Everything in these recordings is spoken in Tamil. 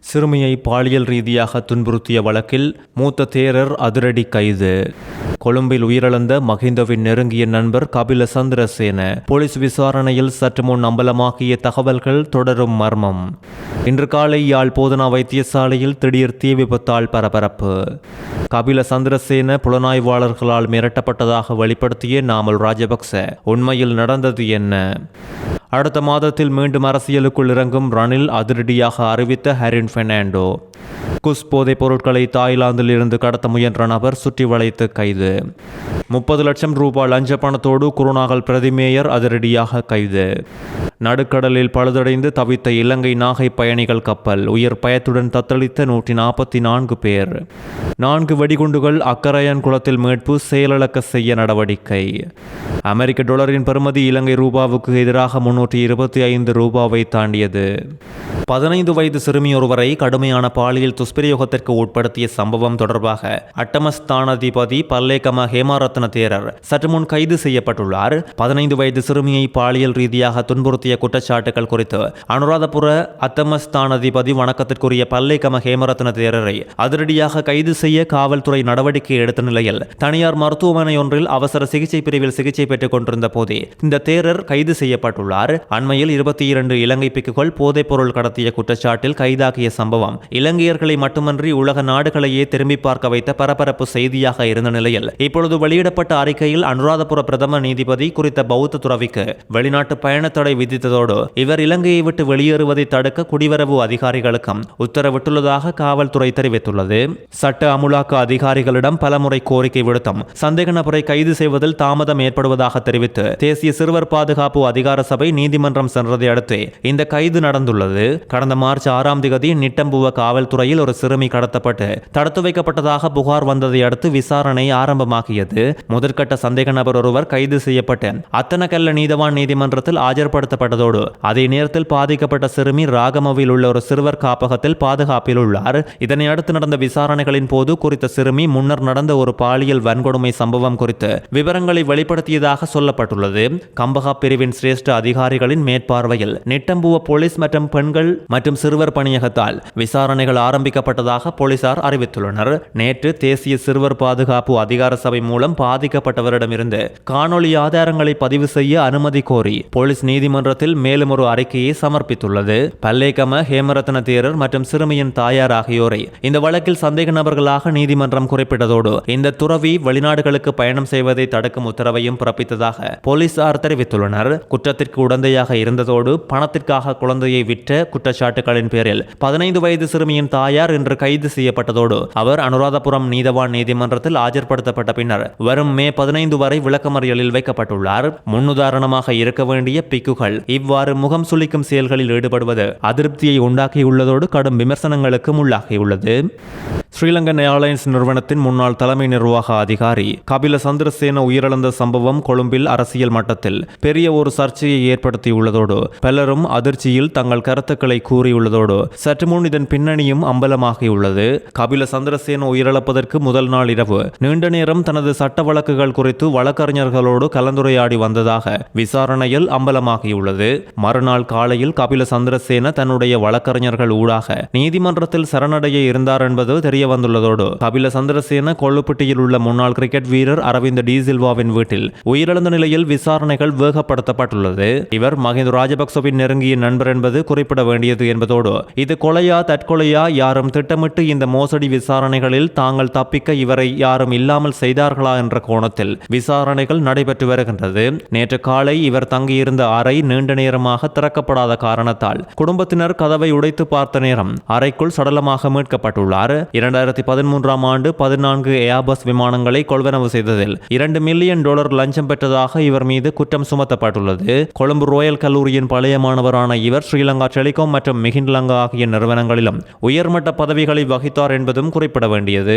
சிறுமியை பாலியல் ரீதியாக துன்புறுத்திய வழக்கில் மூத்த தேரர் அதிரடி கைது. கொழும்பில் உயிரிழந்த மஹிந்தவின் நெருங்கிய நண்பர் கபில சந்திரசேன போலீஸ் விசாரணையில் சற்று முன் அம்பலமாக்கிய தகவல்கள் தொடரும் மர்மம். இன்று காலை யாழ் போதனா வைத்தியசாலையில் திடீர் தீ விபத்தால் பரபரப்பு. கபில சந்திரசேன புலனாய்வாளர்களால் மிரட்டப்பட்டதாக வெளிப்படுத்திய நாமல் ராஜபக்ச உண்மையில் நடந்தது என்ன? அடுத்த மாதத்தில் மீண்டும் அரசியலுக்குள் இறங்கும் ரணில் அதிரடியாக அறிவித்த ஹரின் பெர்னாண்டோ. குஸ் போதைப் பொருட்களை தாய்லாந்தில் இருந்து கடத்த முயன்ற நபர் சுற்றி வளைத்து கைது. 30 லட்சம் ரூபாய் லஞ்ச பணத்தோடு குருநாகல் பிரதிமேயர் அதிரடியாக கைது. நடுக்கடலில் பழுதடைந்து தவித்த இலங்கை நாகை பயணிகள் கப்பல் உயிர் பயத்துடன் தத்தளித்த 144 பேர். 4 வெடிகுண்டுகள் அக்கரையன் குளத்தில் மீட்பு செயலிழக்க செய்ய நடவடிக்கை. அமெரிக்க டாலரின் பெறுமதி இலங்கை ரூபாவுக்கு எதிராக 325 ரூபாவை தாண்டியது. 15 வயது சிறுமியொருவரை கடுமையான பாலியல் துஷ்பிரயோகத்திற்கு உட்படுத்திய சம்பவம் தொடர்பாக அட்டமஸ்தானாதிபதி பல்லேகம ஹேமாரத்ன தேரர் சற்று முன் கைது செய்யப்பட்டுள்ளார். 15 வயது சிறுமியை பாலியல் ரீதியாக துன்புறுத்திய குற்றச்சாட்டுகள் குறித்து அனுராதபுர அட்டமஸ்தானாதிபதி வணக்கத்திற்குரிய பல்லேகம ஹேமரத்ன தேரரை அதிரடியாக கைது செய்ய காவல்துறை நடவடிக்கை எடுத்த நிலையில் தனியார் மருத்துவமனை ஒன்றில் அவசர சிகிச்சை பிரிவில் சிகிச்சை பெற்றுக் கொண்டிருந்த போதே இந்த தேரர் கைது செய்யப்பட்டுள்ளார். அண்மையில் 22 இலங்கை பிக்குகள் போதைப் பொருள் கடத்திய குற்றச்சாட்டில் கைதாகிய சம்பவம் இலங்கையர்களை மட்டுமன்றி உலக நாடுகளையே திரும்பி பார்க்க வைத்த பரபரப்பு செய்தியாக இருந்த நிலையில் இப்பொழுது வெளியிடப்பட்ட அறிக்கையில் அனுராதபுர பிரதம நீதிபதி குறித்த பௌத்த துறவிக்கு வெளிநாட்டு பயண தடை விதித்ததோடு இவர் இலங்கையை விட்டு வெளியேறுவதை தடுக்க குடிவரவு அதிகாரிகளுக்கும் உத்தரவிட்டுள்ளதாக காவல்துறை தெரிவித்துள்ளது. சட்ட அமுலாக்க அதிகாரிகளிடம் பலமுறை கோரிக்கை விடுத்தும் சந்தேக நபரை கைது செய்வதில் தாமதம் ஏற்படுவதாக தெரிவித்து தேசிய சிறுவர் பாதுகாப்பு அதிகார சபை நீதிமன்றம் சென்றதை அடுத்து இந்த கைது நடந்துள்ளது. கடந்த மார்ச் 6ஆம் தேதி நிட்டம்புவ காவல்துறையில் ஒரு சிறுமி கடத்தப்பட்டு தடுத்து வைக்கப்பட்டதாக புகார் வந்ததை அடுத்து விசாரணை ஆரம்பமாகியது. முதற்கட்ட சந்தேக நபர் ஒருவர் கைது செய்யப்பட்டு அத்தனகல்ல நீதவான் நீதிமன்றத்தில் ஆஜர்படுத்தப்பட்டதோடு அதே நேரத்தில் பாதிக்கப்பட்ட சிறுமி ராகமவில் உள்ள ஒரு சிறுவர் காப்பகத்தில் பாதுகாப்பில் உள்ளார். இதனை அடுத்து நடந்த விசாரணைகளின் போது குறித்த சிறுமி முன்னர் நடந்த ஒரு பாலியல் வன்கொடுமை சம்பவம் குறித்து விவரங்களை வெளிப்படுத்தியதாக சொல்லப்பட்டுள்ளது. கம்பகா பிரிவின் சிரேஷ்ட அதிகாரிகளின் மேற்பார்வையில் நிட்டம்புவ போலீஸ் மற்றும் பெண்கள் மற்றும் சிறுவர் பணியகத்தால் விசாரணைகள் ஆரம்பிக்கப்பட்டதாக போலீசார் அறிவித்துள்ளனர். நேற்று தேசிய சிறுவர் பாதுகாப்பு அதிகார சபை மூலம் பாதிக்கப்பட்டவரிடமிருந்து காணொலி ஆதாரங்களை பதிவு செய்ய அனுமதி கோரி போலீஸ் நீதிமன்றத்தில் மேலும் ஒரு அறிக்கையை சமர்ப்பித்துள்ளது. பல்லேகம ஹேமரத்ன தேரர் மற்றும் சிறுமியின் தாயார் ஆகியோரை இந்த வழக்கில் சந்தேக நபர்களாக நீதிமன்றம் குறிப்பிட்டதோடு இந்த துறவி வெளிநாடுகளுக்கு பயணம் செய்வதை தடுக்கும் உத்தரவையும் பிறப்பித்ததாக போலீசார் தெரிவித்துள்ளனர். குற்றத்திற்கு உடந்தையாக இருந்ததோடு பணத்திற்காக குழந்தையை விற்ற குற்றச்சாட்டுகளின் பேரில் 15 வயது சிறுமியின் தாயார் இன்று கைது செய்யப்பட்டதோடு அவர் அனுராதபுரம் நீதவான் நீதிமன்றத்தில் ஆஜர்படுத்தப்பட்ட பின்னர் வரும் மே 15 வரை விளக்கமறியலில் வைக்கப்பட்டுள்ளார். முன்னுதாரணமாக இருக்க வேண்டிய பிக்குகள் இவ்வாறு முகம் சுளிக்கும் செயல்களில் ஈடுபடுவது அதிருப்தியை உண்டாக்கியுள்ளதோடு கடும் விமர்சனங்களுக்கும் உள்ளாகியுள்ளது. ஸ்ரீலங்கன் ஏர்லைன்ஸ் நிறுவனத்தின் முன்னாள் தலைமை நிர்வாக அதிகாரி கபில சந்திரசேன உயிரிழந்த சம்பவம் கொழும்பில் அரசியல் மட்டத்தில் பெரிய ஒரு சர்ச்சையை ஏற்படுத்தியுள்ளதோடு பலரும் அதிர்ச்சியில் தங்கள் கருத்துக்களை கூறியுள்ளதோடு சற்று முன் இதன் பின்னணியும் அம்பலமாகியுள்ளது. கபில சந்திரசேன உயிரிழப்பதற்கு முதல் நாள் இரவு நீண்ட நேரம் தனது சட்ட வழக்குகள் குறித்து வழக்கறிஞர்களோடு கலந்துரையாடி வந்ததாக விசாரணையில் அம்பலமாகியுள்ளது. மறுநாள் காலையில் கபில சந்திரசேன தன்னுடைய வழக்கறிஞர்கள் ஊடாக நீதிமன்றத்தில் சரணடைய இருந்தார் என்பது தெரிய வந்துள்ளதோடு கபில சந்திரசேன கொள்ளுப்பட்டியில் உள்ள முன்னாள் கிரிக்கெட் வீரர் அரவிந்த் டி சில்வாவின் வீட்டில் உயிரிழந்த நிலையில் விசாரணைகள் வேகப்படுத்தப்பட்டுள்ளது. இவர் மஹிந்த ராஜபக்சவின் நெருங்கிய நண்பர் என்பது குறிப்பிட வேண்டியது என்பதோடு இது கொலையா தற்கொலையா, யாரும் திட்டமிட்டு இந்த மோசடி விசாரணைகளில் தாங்கள் தப்பிக்க இவரை யாரும் இல்லாமல் செய்தார்களா என்ற கோணத்தில் விசாரணைகள் நடைபெற்று வருகின்றது. நேற்று காலை இவர் தங்கியிருந்த அறை நீண்ட நேரமாக திறக்கப்படாத காரணத்தால் குடும்பத்தினர் கதவை உடைத்து பார்த்த நேரம் அறைக்குள் சடலமாக மீட்கப்பட்டுள்ளார். 2013ஆம் ஆண்டு 14 ஏர்பஸ் விமானங்களை கொள்வனவு செய்ததில் $2 மில்லியன் லஞ்சம் பெற்றதாக இவர் மீது குற்றம் சுமத்தப்பட்டுள்ளது. கொழும்பு ரோயல் கல்லூரியின் பழைய மாணவரான இவர் ஸ்ரீலங்கா டெலிகாம் மற்றும் மிகின்லங்கா ஆகிய நிறுவனங்களிலும் உயர்மட்ட பதவிகளை வகித்தார் என்பதும் குறிப்பிட வேண்டியது.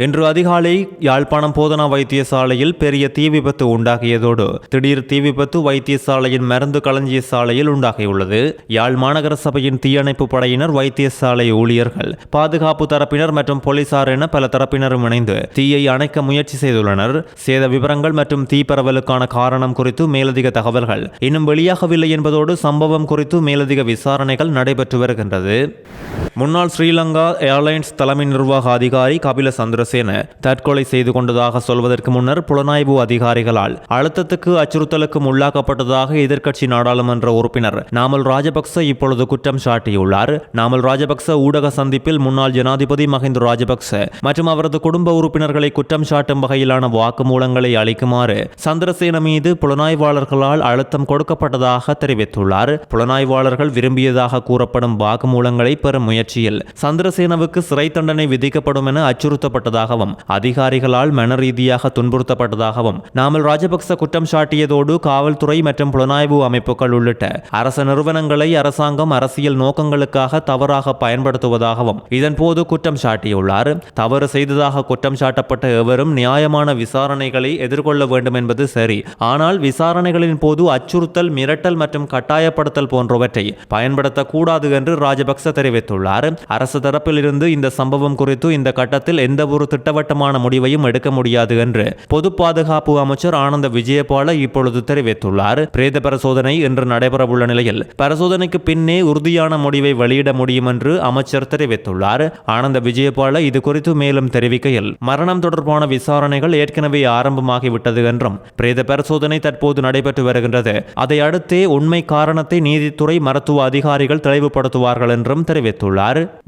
இன்று அதிகாலை யாழ்ப்பாணம் போதனா வைத்தியசாலையில் பெரிய தீ விபத்து உண்டாகியதோடு திடீர் தீ விபத்து வைத்தியசாலையின் மருந்து களஞ்சிய சாலையில் உண்டாகியுள்ளது. யாழ் மாநகர சபையின் தீயணைப்பு படையினர், வைத்தியசாலை ஊழியர்கள், பாதுகாப்பு தரப்பினர் மற்றும் போலீசார் என பல தரப்பினரும் இணைந்து தீயை அணைக்க முயற்சி செய்துள்ளனர். சேத விவரங்கள் மற்றும் தீ பரவலுக்கான காரணம் குறித்து மேலதிக தகவல்கள் இன்னும் வெளியாகவில்லை என்பதோடு சம்பவம் குறித்து மேலதிக விசாரணைகள் நடைபெற்று வருகின்றது. முன்னாள் ஸ்ரீலங்கா ஏர்லைன்ஸ் தலைமை நிர்வாக அதிகாரி கபில சந்திரசேன தற்கொலை செய்து கொண்டதாக சொல்வதற்கு முன்னர் புலனாய்வு அதிகாரிகளால் அழுத்தத்துக்கு அச்சுறுத்தலுக்கும் உள்ளாக்கப்பட்டதாக எதிர்க்கட்சி நாடாளுமன்ற உறுப்பினர் நாமல் ராஜபக்ச இப்பொழுது குற்றம் சாட்டியுள்ளார். நாமல் ராஜபக்ச ஊடக சந்திப்பில் முன்னாள் ஜனாதிபதி மஹிந்த ராஜபக்ச மற்றும் அவரது குடும்ப உறுப்பினர்களை குற்றம் சாட்டும் வகையிலான வாக்குமூலங்களை அளிக்குமாறு சந்திரசேன மீது புலனாய்வாளர்களால் அழுத்தம் கொடுக்கப்பட்டதாக தெரிவித்துள்ளார். புலனாய்வாளர்கள் விரும்பியதாக கூறப்படும் வாக்குமூலங்களை பெறும் முயற்சியில் சந்திரசேனவுக்கு சிறை தண்டனை விதிக்கப்படும் என அச்சுறுத்தப்பட்டதாகவும் அதிகாரிகளால் மனரீதியாக துன்புறுத்தப்பட்டதாகவும் நாமல் ராஜபக்ச குற்றம் சாட்டியதோடு காவல்துறை மற்றும் புலனாய்வு அமைப்புகள் உள்ளிட்ட அரச நிறுவனங்களை அரசாங்கம் அரசியல் நோக்கங்களுக்காக தவறாக பயன்படுத்துவதாகவும் இதன்போது குற்றம் சாட்டியுள்ளார். தவறு செய்ததாக குற்றம் சாட்டப்பட்ட எவரும் நியாயமான விசாரணைகளை எதிர்கொள்ள வேண்டும் என்பது சரி. ஆனால் விசாரணைகளின் போது அச்சுறுத்தல், மிரட்டல் மற்றும் கட்டாயப்படுத்தல் போன்றவற்றை பயன்படுத்தக்கூடாது என்று ராஜபக்ச தெரிவித்துள்ளார். அரசு தரப்பில் இருந்து இந்த சம்பவம் குறித்து இந்த கட்டத்தில் எந்த ஒரு திட்டவட்டமான முடிவையும் எடுக்க முடியாது என்று பொது பாதுகாப்பு அமைச்சர் ஆனந்த விஜயபால இப்பொழுது தெரிவித்துள்ளார். பிரேத பரிசோதனை இன்று நடைபெறவுள்ள நிலையில் பரிசோதனைக்கு பின்னே உறுதியான முடிவை வெளியிட முடியும் என்று அமைச்சர் தெரிவித்துள்ளார். ஆனந்த விஜயபால இது குறித்து மேலும் தெரிவிக்கையில், மரணம் தொடர்பான விசாரணைகள் ஏற்கனவே ஆரம்பமாகிவிட்டது என்றும் பிரேத பரிசோதனை தற்போது நடைபெற்று வருகின்றது. அதை அடுத்தே உண்மை காரணத்தை நீதித்துறை மருத்துவ அதிகாரிகள் தெளிவுபடுத்துவார்கள் என்றும் தெரிவித்துள்ளார்.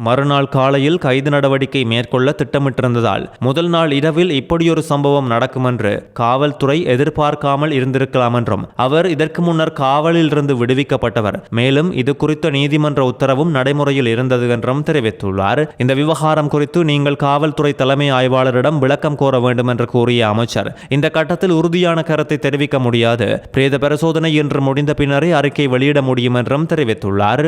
மறுநாள் காலையில் கைது நடவடிக்கை மேற்கொள்ள திட்டமிட்டிருந்ததால் முதல் நாள் இரவில் இப்படியொரு சம்பவம் நடக்கும் என்று காவல்துறை எதிர்பார்க்காமல் இருந்திருக்கலாம் என்றும் அவர் இதற்கு முன்னர் காவலில் இருந்து விடுவிக்கப்பட்டவர், மேலும் இது குறித்த நீதிமன்ற உத்தரவும் நடைமுறையில் இருந்தது என்றும் தெரிவித்துள்ளார். இந்த விவகாரம் குறித்து நீங்கள் காவல்துறை தலைமை ஆய்வாளரிடம் விளக்கம் கோர வேண்டும் என்று கூறிய அமைச்சர், இந்த கட்டத்தில் உறுதியான கருத்தை தெரிவிக்க முடியாது. பிரேத பரிசோதனை இன்று முடிந்த பின்னரே அறிக்கை வெளியிட முடியும் என்றும் தெரிவித்துள்ளார்.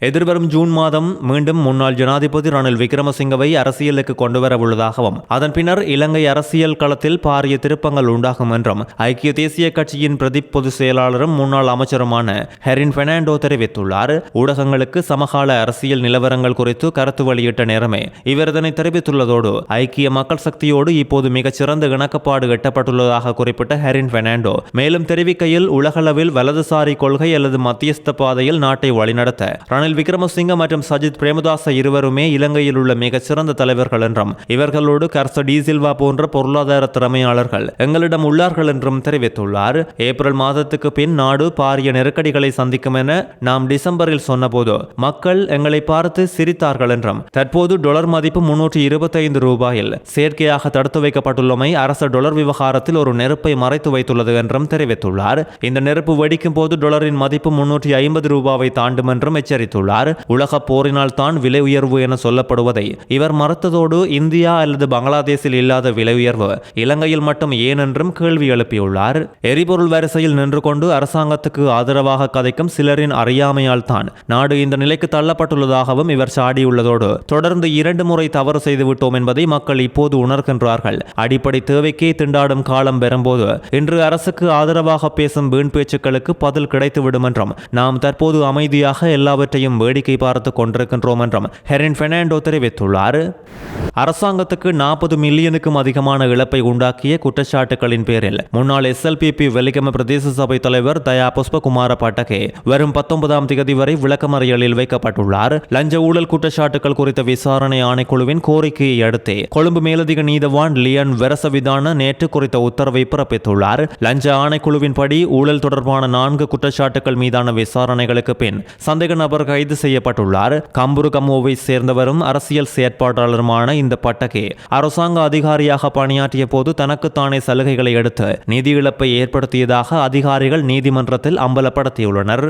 எதிர்வரும் ஜூன் மாதம் மீண்டும் முன்னாள் ஜனாதிபதி ரணில் விக்ரமசிங்கவை அரசியலுக்கு கொண்டுவர உள்ளதாகவும் அதன் பின்னர் இலங்கை அரசியல் களத்தில் பாரிய திருப்பங்கள் உண்டாகும் என்றும் ஐக்கிய தேசிய கட்சியின் பிரதி பொதுச் செயலாளரும் முன்னாள் அமைச்சருமான ஹெரின் பெர்னாண்டோ தெரிவித்துள்ளார். ஊடகங்களுக்கு சமகால அரசியல் நிலவரங்கள் குறித்து கருத்து வெளியிட்ட நேரமே இவர் இதனை தெரிவித்துள்ளதோடு ஐக்கிய மக்கள் சக்தியோடு இப்போது மிகச்சிறந்த இணக்கப்பாடு எட்டப்பட்டுள்ளதாக குறிப்பிட்ட ஹெரின் பெர்னாண்டோ மேலும் தெரிவிக்கையில், உலகளவில் வலதுசாரி கொள்கை அல்லது மத்தியஸ்த பாதையில் நாட்டை வழிநடத்த ரணில் விக்ரமசிங்க மற்றும் சஜித் பிரேமதாச இருவருமே இலங்கையில் உள்ள மிகச் சிறந்த தலைவர்கள் என்றும் இவர்களோடு கர்ச டி சில்வா போன்ற பொருளாதார திறமையாளர்கள் எங்களிடம் உள்ளார்கள் என்றும் தெரிவித்துள்ளார். ஏப்ரல் மாதத்துக்கு பின் நாடு பாரிய நெருக்கடிகளை சந்திக்கும் என நாம் டிசம்பரில் சொன்னபோது மக்கள் எங்களை பார்த்து சிரித்தார்கள் என்றும் தற்போது டாலர் மதிப்பு 325 ரூபாயில் செயற்கையாக தடுத்து வைக்கப்பட்டுள்ளமை அரச டாலர் விவகாரத்தில் ஒரு நெருப்பை மறைத்து வைத்துள்ளது என்றும் தெரிவித்துள்ளார். இந்த நெருப்பு வெடிக்கும் போது டாலரின் மதிப்பு 350 ரூபாவை தாண்டும் என்றும் எச்சரித்துள்ளார். உலக போரினால் தான் விலை உயர்வு என சொல்லப்படுவதை இவர் மறுத்ததோடு இந்தியா அல்லது பங்களாதேஷில் இல்லாத விலை உயர்வு இலங்கையில் மட்டும் ஏன் என்றும் கேள்வி எழுப்பியுள்ளார். எரிபொருள் வரிசையில் நின்று கொண்டு அரசாங்கத்துக்கு ஆதரவாக கதைக்கும் சிலரின் அறியாமையால் தான் நாடு இந்த நிலைக்கு தள்ளப்பட்டுள்ளதாகவும் இவர் சாடியுள்ளதோடு தொடர்ந்து 2 முறை தவறு செய்துவிட்டோம் என்பதை மக்கள் இப்போது உணர்கின்றார்கள். அடிப்படை தேவைக்கே திண்டாடும் காலம் பெறும்போது இன்று அரசுக்கு ஆதரவாக பேசும் வீண் பேச்சுக்களுக்கு பதில் கிடைத்துவிடும் என்றும் நாம் தற்போது அமைதியாக எல்லாவற்றையும் வேடிக்கை பார்த்து கொண்டிருக்கின்றோம் என்றும் ஹெரின் பெர்னாண்டோ தெரிவித்துள்ளார். அரசாங்கத்துக்கு 40 மில்லியனுக்கும் அதிகமான இழப்பை உண்டாக்கிய குற்றச்சாட்டுகளின் பேரில் முன்னாள் SLPP வெலிகம பிரதேச சபை தலைவர் தயா புஷ்பகுமார பட்டகே வரும் 19ஆம் தேதி வரை விளக்கமறியலில் வைக்கப்பட்டுள்ளார். லஞ்ச ஊழல் குற்றச்சாட்டுகள் குறித்த விசாரணை ஆணைக்குழுவின் கோரிக்கையை அடுத்தே கொழும்பு மேலதிக நீதவான் லியன் வெரசவிதான நேற்று குறித்த உத்தரவை பிறப்பித்துள்ளார். லஞ்ச ஆணைக்குழுவின்படி ஊழல் தொடர்பான 4 குற்றச்சாட்டுகள் மீதான விசாரணைகளுக்கு பின் சந்தேக நபர் கைது செய்யப்பட்டுள்ளார். கம்புரு கம்முவை சேர்ந்தவரும் அரசியல் செயற்பாட்டாளருமான இந்த பட்டகே அரசாங்க அதிகாரியாக பணியாற்றிய போது தனக்குத்தானே சலுகைகளை எடுத்து நிதி இழப்பை ஏற்படுத்தியதாக அதிகாரிகள் நீதிமன்றத்தில் அம்பலப்படுத்தியுள்ளனர்.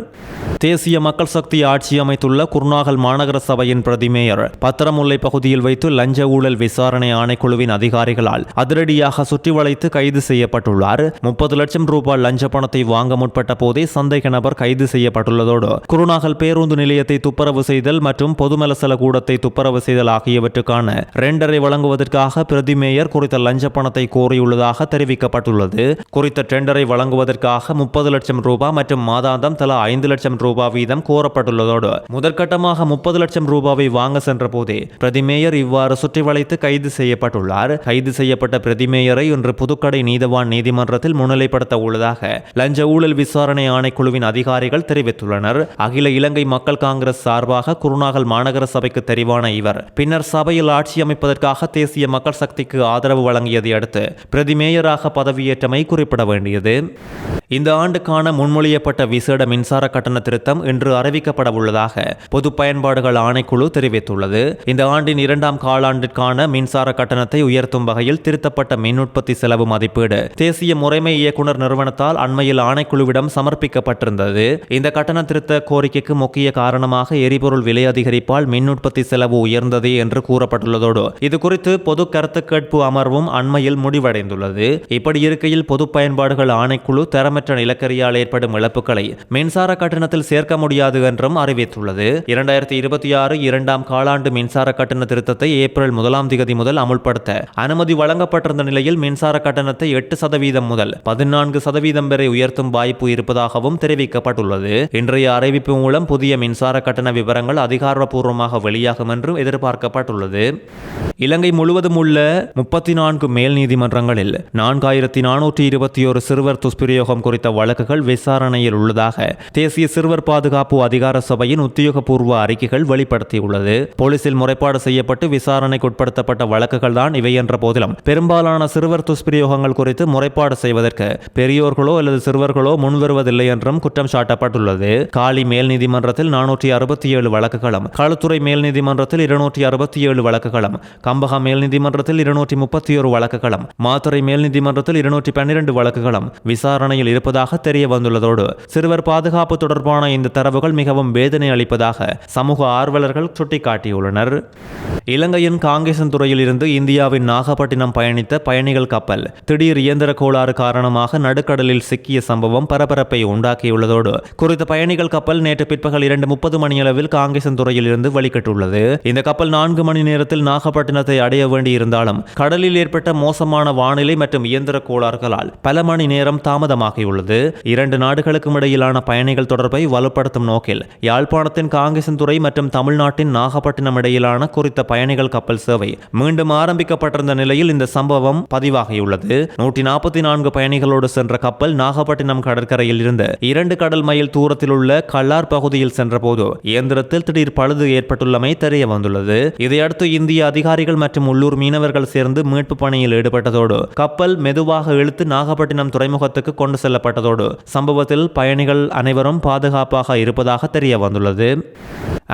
தேசிய மக்கள் சக்தி ஆட்சி அமைத்துள்ள குருநாகல் மாநகர சபையின் பிரதிமேயர் பத்திரமுல்லை பகுதியில் வைத்து லஞ்ச ஊழல் விசாரணை ஆணைக்குழுவின் அதிகாரிகளால் அதிரடியாக சுற்றி வளைத்து கைது செய்யப்பட்டுள்ளார். 30 லட்சம் ரூபாய் லஞ்ச பணத்தை வாங்க முற்பட்ட போதே சந்தேக நபர் கைது செய்யப்பட்டுள்ளதோடு குருநாகல் பேருந்து நிலையத்தை துப்புரவு செய்தல் மற்றும் பொதுமலசல கூடத்தை துப்புரவு செய்தல் ஆகியவற்றுக்கான ரெண்டரை வழங்குவதற்காக பிரதி மேயர் குறித்த லஞ்ச பணத்தை கோரியுள்ளதாக தெரிவிக்கப்பட்டுள்ளது. குறித்த டெண்டரை வழங்குவதற்காக 30 லட்சம் ரூபாய் மற்றும் மாதாந்தம் தலா 5 லட்சம் ரூபாய் வீதம் கோரப்பட்டுள்ளதோடு முதற்கட்டமாக 30 லட்சம் ரூபாவை வாங்க சென்ற போதே பிரதி மேயர் இவ்வாறு சுற்றி வளைத்து கைது செய்யப்பட்டுள்ளார். கைது செய்யப்பட்ட பிரதி மேயரை இன்று புதுக்கடை நீதவான் நீதிமன்றத்தில் முன்னிலைப்படுத்த உள்ளதாக லஞ்ச ஊழல் விசாரணை ஆணைக்குழுவின் அதிகாரிகள் தெரிவித்துள்ளனர். அகில இலங்கை மக்கள் காங்கிரஸ் சார்பாக குருநாகல் குருநாகல் மாநகர சபைக்கு தெரிவான இவர் பின்னர் சபையில் ஆட்சி அமைப்பதற்காக தேசிய மக்கள் சக்திக்கு ஆதரவு வழங்கியதை அடுத்து பிரதி மேயராக பதவியேற்றமை குறிப்பிட வேண்டியது. இந்த ஆண்டுக்கான முன்மொழியப்பட்ட விசேட மின்சார கட்டண திருத்தம் இன்று அறிவிக்கப்பட உள்ளதாக பொது பயன்பாடுகள் ஆணைக்குழு தெரிவித்துள்ளது. இந்த ஆண்டின் 2ஆம் காலாண்டிற்கான மின்சார கட்டணத்தை உயர்த்தும் வகையில் திருத்தப்பட்ட மின் உற்பத்தி செலவு மதிப்பீடு தேசிய முறைமை இயக்குநர் நிறுவனத்தால் அண்மையில் ஆணைக்குழுவிடம் சமர்ப்பிக்கப்பட்டிருந்தது. இந்த கட்டண திருத்த கோரிக்கைக்கு முக்கிய காரணமாக எரிபொருள் விலை அதிகரிப்பால் மின் உற்பத்தி செலவு உயர்ந்தது என்று கூறப்பட்டுள்ளதோடு இது குறித்து பொது கருத்து கேட்பு அமர்வும் அண்மையில் முடிவடைந்துள்ளது. இப்படி இருக்கையில் பொது பயன்பாடுகள் ஆணைக்குழு தரமற்ற நிலக்கரியால் ஏற்படும் இழப்புகளை மின்சார கட்டணத்தில் சேர்க்க முடியாது என்றும் அறிவித்துள்ளது. 2026 2ஆம் காலாண்டு மின்சார கட்டண திருத்தத்தை ஏப்ரல் 1ஆம் தேதி முதல் அமுல்படுத்த அனுமதி வழங்கப்பட்டிருந்த நிலையில் மின்சார கட்டணத்தை 8% முதல் 14% வரை உயர்த்தும் வாய்ப்பு இருப்பதாகவும் தெரிவிக்கப்பட்டுள்ளது. இன்றைய அறிவிப்பு மூலம் புதிய மின்சார கட்டண விவரங்கள் அதிகாரப்பூர்வமாக வெளியாகும் என்று எதிர்பார்க்கப்பட்டுள்ளது. இலங்கை முழுவதும் உள்ள 34 மேல் நீதிமன்றங்களில் 4421 சிறுவர் துஷ்பிரயோகம் குறித்த வழக்குகள் விசாரணையில் உள்ளதாக தேசிய சிறுவர் பாதுகாப்பு அதிகார சபையின் உத்தியோகபூர்வ அறிக்கைகள் வெளிப்படுத்தியுள்ளது. போலீசில் முறைப்பாடு செய்யப்பட்டு விசாரணைக்கு உட்படுத்தப்பட்ட வழக்குகள் தான் இவை என்ற போதிலும் பெரும்பாலான சிறுவர் துஷ்பிரயோகங்கள் குறித்து முறைப்பாடு செய்வதற்கு பெரியோர்களோ அல்லது சிறுவர்களோ முன்வருவதில்லை என்றும் குற்றம் சாட்டப்பட்டுள்ளது. காலி மேல் நீதிமன்றத்தில் 467 வழக்குகளும், களுத்துறை மேல் நீதிமன்றத்தில் 267 வழக்குகளும், கம்பகா மேல் நீதிமன்றத்தில் 231 வழக்குகளும், மாத்தறை மேல் நீதிமன்றத்தில் 212 வழக்குகளும் விசாரணையில் இருப்பதாக தெரிய வந்துள்ளதோடு சிறுவர் பாதுகாப்பு தொடர்பான இந்த தரவுகள் மிகவும் வேதனை அளிப்பதாக சமூக ஆர்வலர்கள் சுட்டிக்காட்டியுள்ளனர். இலங்கையின் காங்கேசன்துறையில் இருந்து இந்தியாவின் நாகப்பட்டினம் பயணித்த பயணிகள் கப்பல் திடீர் இயந்திர கோளாறு காரணமாக நடுக்கடலில் சிக்கிய சம்பவம் பரபரப்பை உண்டாக்கியுள்ளதோடு குறித்த பயணிகள் கப்பல் நேற்று பிற்பகல் 2:30 மணியளவில் காங்கேசன்துறையில் இருந்து வெளிக்கிட்டுள்ளது. இந்த கப்பல் 4 மணி நேரத்தில் நாகப்பட்டினத்தை அடைய வேண்டியிருந்தாலும் கடலில் ஏற்பட்ட மோசமான வானிலை மற்றும் இயந்திர கோளாறுகளால் பல மணி நேரம் தாமதமாகியுள்ளது. 2 நாடுகளுக்கும் இடையிலான பயணிகள் தொடர்பை வலுப்படுத்தும் நோக்கில் யாழ்ப்பாணத்தின் காங்கேசன்துறை மற்றும் தமிழ்நாட்டின் நாகப்பட்டினம் இடையிலான குறித்த பயணிகள் கப்பல் சேவை மீண்டும் ஆரம்பிக்கப்பட்டிருந்த நிலையில் இந்த சம்பவம் பதிவாகியுள்ளது. 144 பயணிகளோடு சென்ற கப்பல் நாகப்பட்டினம் கடற்கரையில் இருந்து 2 கடல் மைல் தூரத்தில் உள்ள கல்லார் பகுதியில் சென்றபோது இயந்திரத்தில் திடீர் பழுது ஏற்பட்டுள்ளமை தெரிய வந்துள்ளது. இதையடுத்து இந்திய அதிகாரிகள் மற்றும் உள்ளூர் மீனவர்கள் சேர்ந்து மீட்பு பணியில் ஈடுபட்டதோடு கப்பல் மெதுவாக இழுத்து நாகப்பட்டினம் துறைமுகத்துக்கு கொண்டு செல்லப்பட்டதோடு சம்பவத்தில் பயணிகள் அனைவரும் பாதுகாப்பாக இருப்பதாக தெரிய வந்துள்ளது.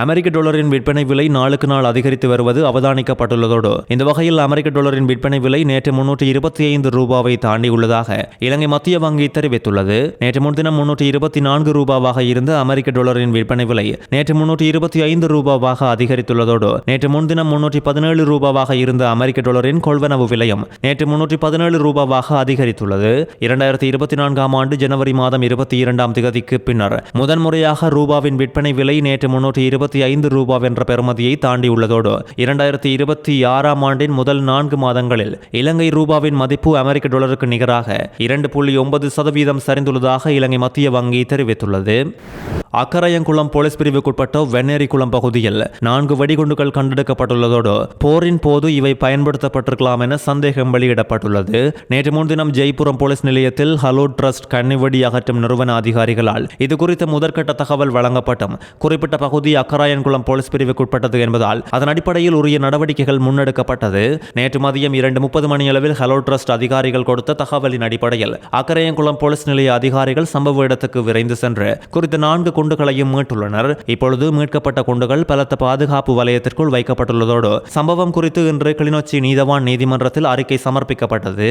அமெரிக்க டாலரின் விற்பனை விலை நாளுக்கு நாள் அதிகரித்து வருவது அவதானிக்கப்பட்டுள்ளதோடு இந்த வகையில் அமெரிக்க டாலரின் விற்பனை விலை நேற்று 325 ரூபாவை தாண்டியுள்ளதாக இலங்கை மத்திய வங்கி தெரிவித்துள்ளது. நேற்று முன்தினம் 324 ரூபாவாக இருந்த அமெரிக்க டாலரின் விற்பனை விலை நேற்று 325 ரூபாவாக அதிகரித்துள்ளதோடு நேற்று முன்தினம் 317 ரூபாவாக இருந்த அமெரிக்க டாலரின் கொள்வனவு விலையும் நேற்று 317 ரூபாவாக அதிகரித்துள்ளது. 2024ஆம் ஆண்டு ஜனவரி மாதம் 22ஆம் தேதிக்கு பின்னர் முதன்முறையாக ரூபாவின் விற்பனை விலை நேற்று 325 ரூபாய் என்ற பெறுமதியை தாண்டியுள்ளதோடு 2026ஆம் ஆண்டின் முதல் 4 மாதங்களில் இலங்கை ரூபாவின் மதிப்பு அமெரிக்க டாலருக்கு நிகராக 2.9% சரிந்துள்ளதாக இலங்கை மத்திய வங்கி தெரிவித்துள்ளது. அக்கரையங்குளம் போலீஸ் பிரிவுக்குட்பட்ட வெண்ணேரிக்குளம் பகுதியில் 4 வெடிகுண்டுகள் கண்டெடுக்கப்பட்டுள்ளதோடு போரின் போது இவை பயன்படுத்தப்பட்டிருக்கலாம் என சந்தேகம் வெளியிடப்பட்டுள்ளது. நேற்று முன்தினம் ஜெய்புரம் போலீஸ் நிலையத்தில் ஹலோ ட்ரஸ்ட் கன்னிவெடி அகற்றும் நிறுவன அதிகாரிகளால் இது குறித்த முதற்கட்ட தகவல் வழங்கப்பட்டும் குறிப்பிட்ட பகுதி அக்கராயன்குளம் போலீஸ் பிரிவுக்குட்பட்டது என்பதால் அதன் அடிப்படையில் உரிய நடவடிக்கைகள் முன்னெடுக்கப்பட்டது. நேற்று மதியம் 2:30 மணியளவில் ஹலோ ட்ரஸ்ட் அதிகாரிகள் கொடுத்த தகவலின் அடிப்படையில் அக்கரையன்குளம் போலீஸ் நிலைய அதிகாரிகள் சம்பவ இடத்துக்கு விரைந்து சென்று குறித்த 4 குண்டுகளையும் மீட்டுள்ளனர். இப்பொழுது மீட்கப்பட்ட குண்டுகள் பலத்த பாதுகாப்பு வலயத்திற்குள் வைக்கப்பட்டுள்ளதோடு சம்பவம் குறித்து இன்று கிளிநொச்சி நீதவான் நீதிமன்றத்தில் அறிக்கை சமர்ப்பிக்கப்பட்டது.